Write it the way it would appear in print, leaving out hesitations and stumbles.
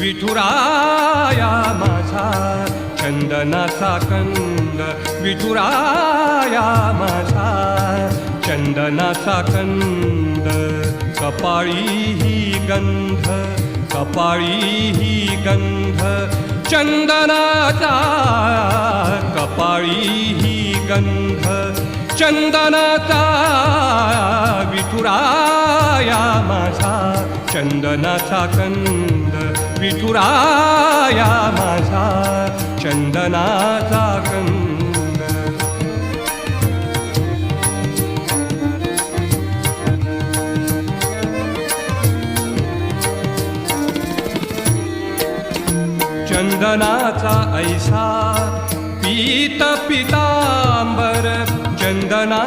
विठुराया माझा चंदनाचा कंद, विठुराया माझा चंदनाचा कंद. कपाळी ही गंध, कपाळी ही गंध चंदनाचा, कपाळी ही गंध चंदनाचा. विठुराया माझा चंदनाचा कंद, विठुराया माझा चंदनाचा कंद. चंदनाचा ऐसा पीत पितांबर, चंदना